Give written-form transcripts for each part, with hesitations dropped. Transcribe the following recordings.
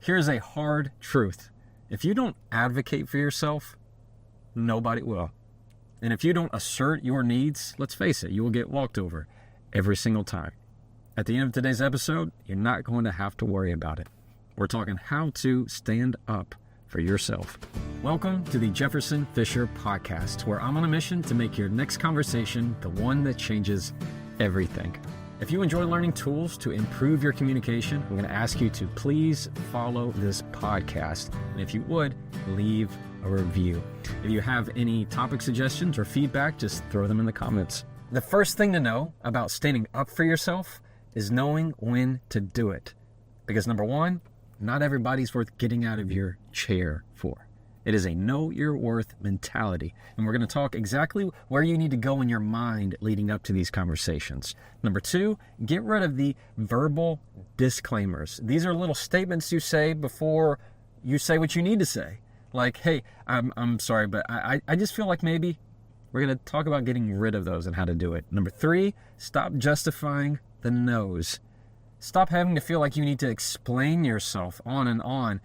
Here's a hard truth. If you don't advocate for yourself, nobody will. And if you don't assert your needs, let's face it, you will get walked over every single time. At the end of today's episode, you're not going to have to worry about it. We're talking how to stand up for yourself. Welcome to the Jefferson Fisher podcast, where I'm on a mission to make your next conversation the one that changes everything. If you enjoy learning tools to improve your communication, I'm going to ask you to please follow this podcast. And if you would, leave a review. If you have any topic suggestions or feedback, just throw them in the comments. The first thing to know about standing up for yourself is knowing when to do it. Because number one, not everybody's worth getting out of your chair for. It is a know your worth mentality. And we're going to talk exactly where you need to go in your mind leading up to these conversations. Number two, get rid of the verbal disclaimers. These are little statements you say before you say what you need to say. Like, hey, I'm sorry, but I just feel like maybe we're going to talk about getting rid of those and how to do it. Number three, stop justifying the no's. Stop having to feel like you need to explain yourself on and on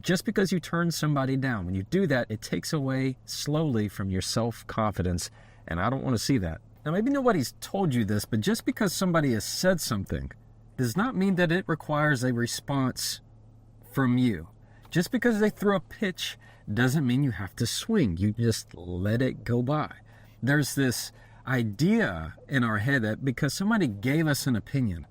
just because you turn somebody down. When you do that, it takes away slowly from your self-confidence, and I don't want to see that. Now, maybe nobody's told you this, but just because somebody has said something does not mean that it requires a response from you. Just because they throw a pitch doesn't mean you have to swing. You just let it go by. There's this idea in our head that because somebody gave us an opinion,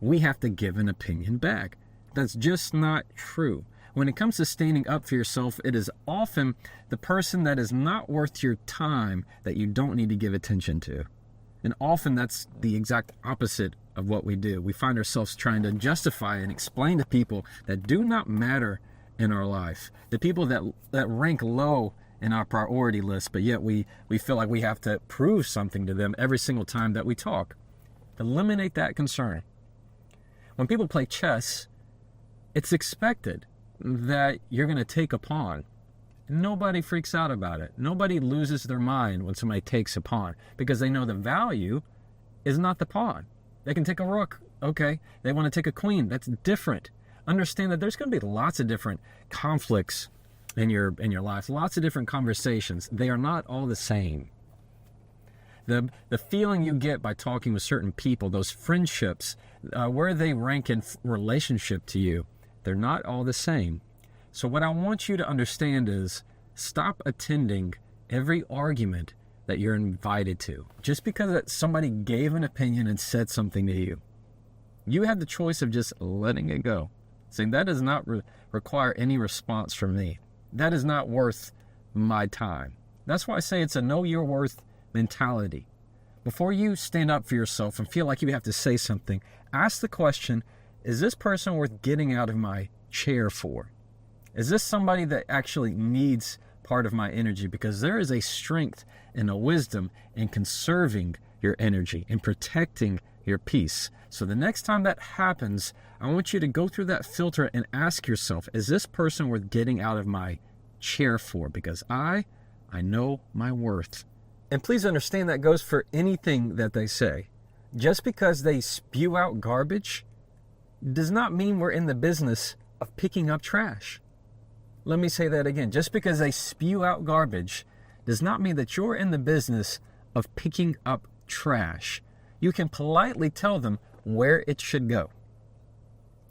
we have to give an opinion back. That's just not true. When it comes to standing up for yourself, it is often the person that is not worth your time that you don't need to give attention to. And often that's the exact opposite of what we do. We find ourselves trying to justify and explain to people that do not matter in our life. The people that rank low in our priority list, but yet we feel like we have to prove something to them every single time that we talk. Eliminate that concern. When people play chess, it's expected that you're going to take a pawn. Nobody freaks out about it. Nobody loses their mind when somebody takes a pawn because they know the value is not the pawn. They can take a rook. Okay. They want to take a queen. That's different. Understand that there's going to be lots of different conflicts in your life, lots of different conversations. They are not all the same. The feeling you get by talking with certain people, those friendships, where they rank in relationship to you, they're not all the same. So what I want you to understand is stop attending every argument that you're invited to. Just because somebody gave an opinion and said something to you, you have the choice of just letting it go. Saying that does not require any response from me. That is not worth my time. That's why I say it's a know your worth mentality. Before you stand up for yourself and feel like you have to say something, ask the question, is this person worth getting out of my chair for? Is this somebody that actually needs part of my energy? Because there is a strength and a wisdom in conserving your energy and protecting your peace. So the next time that happens, I want you to go through that filter and ask yourself, is this person worth getting out of my chair for? Because I know my worth. And please understand that goes for anything that they say. Just because they spew out garbage does not mean we're in the business of picking up trash. Let me say that again. Just because they spew out garbage does not mean that you're in the business of picking up trash. You can politely tell them where it should go.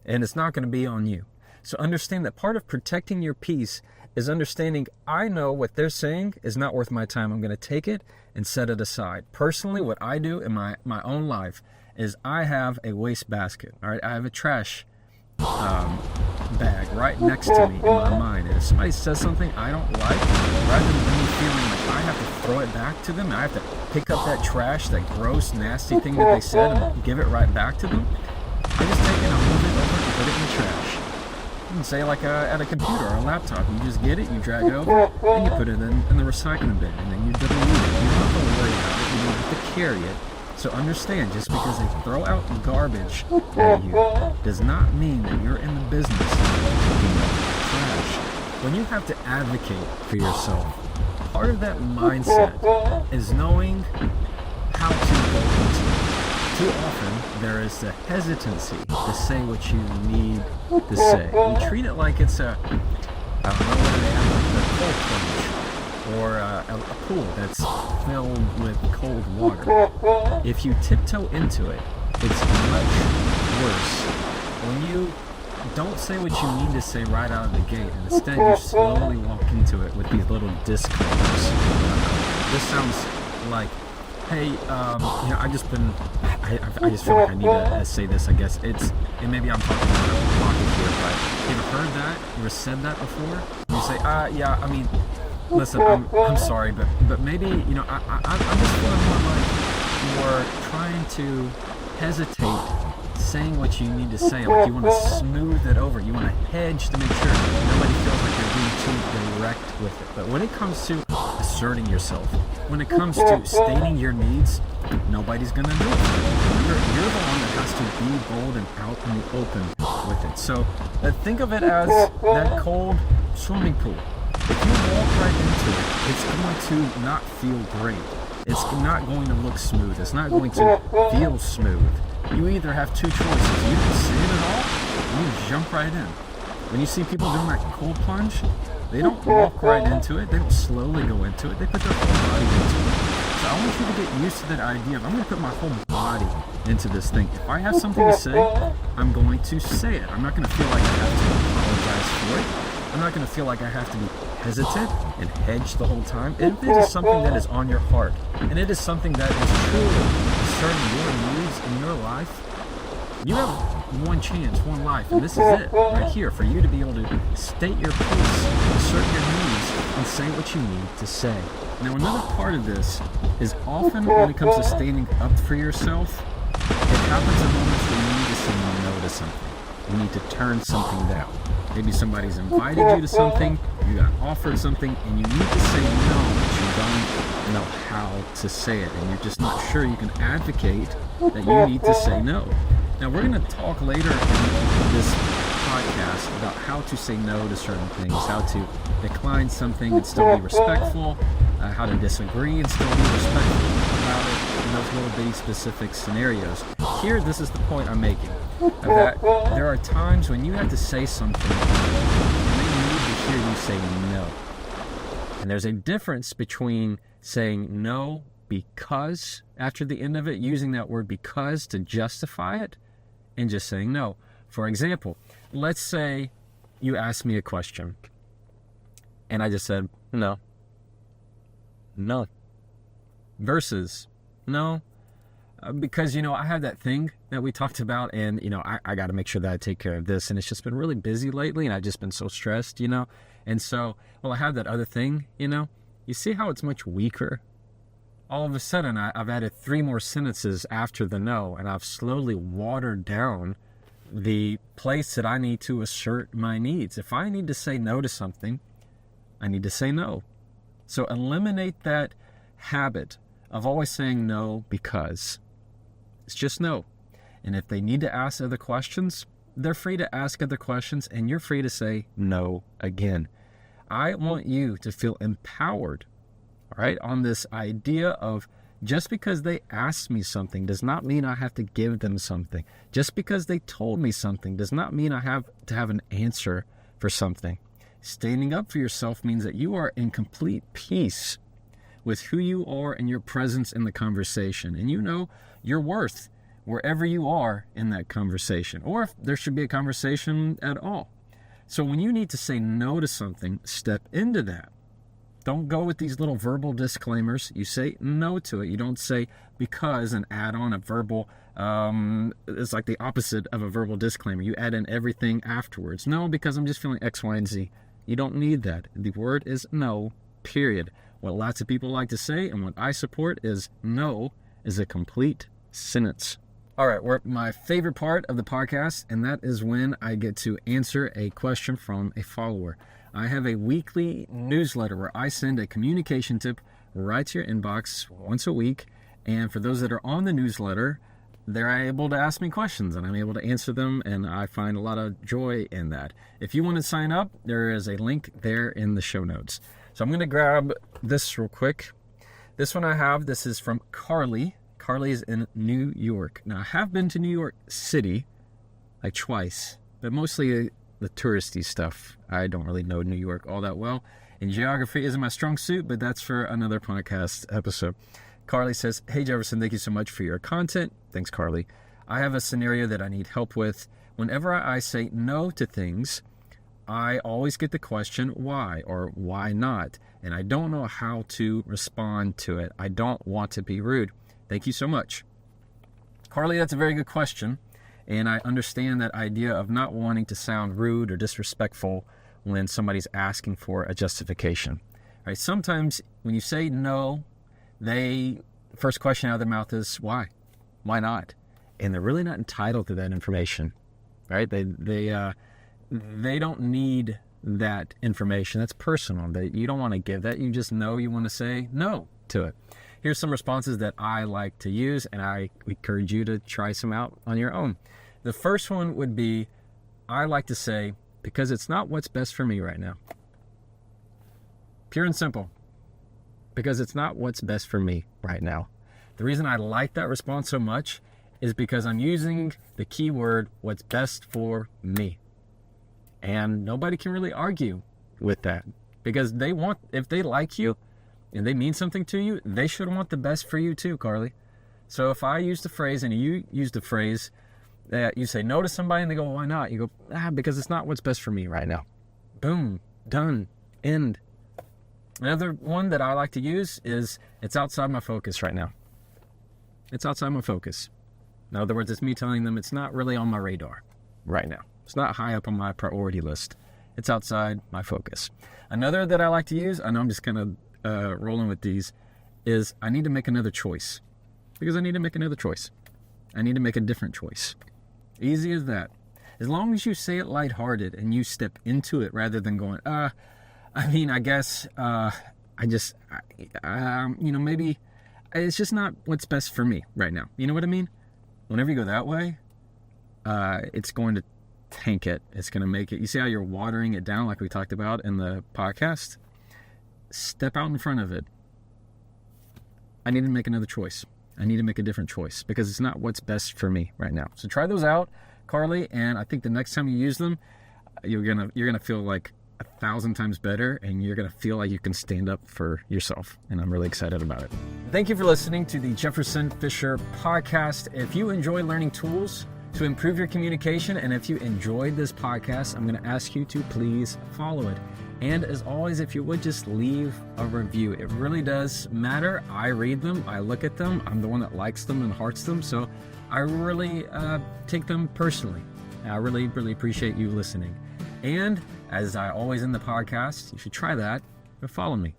And it's not going to be on you. So understand that part of protecting your peace is understanding I know what they're saying is not worth my time. I'm going to take it and set it aside. Personally, what I do in my own life is I have a waste basket. All right, I have a trash bag right next to me in my mind. And if somebody says something I don't like, rather than me feeling like I have to throw it back to them, I have to pick up that trash, that gross, nasty thing that they said, and give it right back to them, I just take it and I'll move it over and put it in the trash. You can say like at a computer or a laptop, you just get it, you drag it over, and you put it in the recycling bin, and then you delete it. You don't have to worry about it, you don't have to carry it. So understand, just because they throw out garbage at you does not mean that you're in the business of picking up trash. When you have to advocate for yourself, part of that mindset is knowing how to go into too often there is the hesitancy to say what you need to say. You treat it like it's I don't know what they have, like the cold plunge, or a pool that's filled with cold water. If you tiptoe into it, it's much worse. When you don't say what you need to say right out of the gate, and instead you slowly walk into it with these little disclaimers. This sounds like, hey, I just feel like I need to say this. I guess and maybe I'm talking out of pocket here, but you ever heard that? You ever said that before? You say, yeah, I mean, listen, I'm sorry, but maybe, I'm just feeling more like you're trying to hesitate saying what you need to say. Like you want to smooth it over. You want to hedge to make sure nobody feels like you're being too direct with it. But when it comes to asserting yourself, when it comes to stating your needs, nobody's going to do it. You're the one that has to be bold and out in the open with it. So think of it as that cold swimming pool. If you walk right into it, it's going to not feel great. It's not going to look smooth. It's not going to feel smooth. You either have two choices. You don't say it at all, or you jump right in. When you see people doing that cold plunge, they don't walk right into it. They don't slowly go into it. They put their whole body into it. So I want you to get used to that idea of, I'm going to put my whole body into this thing. If I have something to say, I'm going to say it. I'm not going to feel like I have to apologize for it. I'm not going to feel like I have to be hesitant and hedge the whole time. If it is something that is on your heart, and it is something that is truly serving your needs in your life, you have one chance, one life, and this is it right here for you to be able to state your piece, assert your needs, and say what you need to say. Now, another part of this is often when it comes to standing up for yourself, it happens in moments where you need to say no to something. You need to turn something down. Maybe somebody's invited you to something, you got offered something, and you need to say no, but you don't know how to say it, and you're just not sure you can advocate that you need to say no. Now, we're going to talk later in this podcast about how to say no to certain things, how to decline something and still be respectful, how to disagree and still be respectful about it in those little bitty specific scenarios. Here, this is the point I'm making, that there are times when you have to say something and they need to hear you say no. And there's a difference between saying no because after the end of it, using that word because to justify it, and just saying no. For example, let's say you asked me a question and I just said no. Versus no, because I have that thing that we talked about, and I got to make sure that I take care of this, and it's just been really busy lately, and I've just been so stressed, and so I have that other thing. You see how it's much weaker? All of a sudden I've added 3 more sentences after the no, and I've slowly watered down the place that I need to assert my needs. If I need to say no to something, I need to say no. So eliminate that habit of always saying no because. It's just no. And if they need to ask other questions, they're free to ask other questions, and you're free to say no again. I want you to feel empowered, all right, on this idea of just because they asked me something does not mean I have to give them something. Just because they told me something does not mean I have to have an answer for something. Standing up for yourself means that you are in complete peace with who you are and your presence in the conversation. And you know your worth wherever you are in that conversation, or if there should be a conversation at all. So when you need to say no to something, step into that. Don't go with these little verbal disclaimers. You say no to it. You don't say because and add on a verbal, it's like the opposite of a verbal disclaimer. You add in everything afterwards. No, because I'm just feeling X, Y, and Z. You don't need that. The word is no, period. What lots of people like to say and what I support is no is a complete sentence. All right, we're at my favorite part of the podcast, and that is when I get to answer a question from a follower. I have a weekly newsletter where I send a communication tip right to your inbox once a week. And for those that are on the newsletter, they're able to ask me questions and I'm able to answer them. And I find a lot of joy in that. If you want to sign up, there is a link there in the show notes. So I'm going to grab this real quick. This one I have, this is from Carly Carly is in New York. Now, I have been to New York City like twice, but mostly the touristy stuff. I don't really know New York all that well. And geography isn't my strong suit, but that's for another podcast episode. Carly says, hey Jefferson, thank you so much for your content. Thanks, Carly. I have a scenario that I need help with. Whenever I say no to things, I always get the question why or why not, and I don't know how to respond to it. I don't want to be rude. Thank you so much. Carly, that's a very good question, and I understand that idea of not wanting to sound rude or disrespectful when somebody's asking for a justification. Right? Sometimes when you say no, first question out of their mouth is why? Why not? And they're really not entitled to that information, right? They don't need that information. That's personal. You don't want to give that. You just know you want to say no to it. Here's some responses that I like to use, and I encourage you to try some out on your own. The first one would be, I like to say, because it's not what's best for me right now. Pure and simple. Because it's not what's best for me right now. The reason I like that response so much is because I'm using the keyword, what's best for me. And nobody can really argue with that, because if they like you and they mean something to you, they should want the best for you too, Carly. So if I use the phrase and you use the phrase that you say no to somebody and they go, why not? You go, because it's not what's best for me right now. Boom, done, end. Another one that I like to use is, it's outside my focus right now. It's outside my focus. In other words, it's me telling them it's not really on my radar right now. It's not high up on my priority list. It's outside my focus. Another that I like to use, I know I'm just kind of rolling with these, is I need to make another choice. Because I need to make another choice. I need to make a different choice. Easy as that. As long as you say it lighthearted and you step into it rather than going, maybe it's just not what's best for me right now. You know what I mean? Whenever you go that way, it's going to tank it. It's going to make it. You see how you're watering it down like we talked about in the podcast? Step out in front of it. I need to make another choice. I need to make a different choice because it's not what's best for me right now. So try those out, Carly, and I think the next time you use them, you're gonna feel like 1,000 times better, and you're gonna feel like you can stand up for yourself. And I'm really excited about it. Thank you for listening to the Jefferson Fisher podcast. If you enjoy learning tools to improve your communication, and if you enjoyed this podcast, I'm going to ask you to please follow it. And as always, if you would just leave a review. It really does matter. I read them. I look at them. I'm the one that likes them and hearts them. So I really take them personally. I really, really appreciate you listening. And as I always end the podcast, you should try that, but follow me.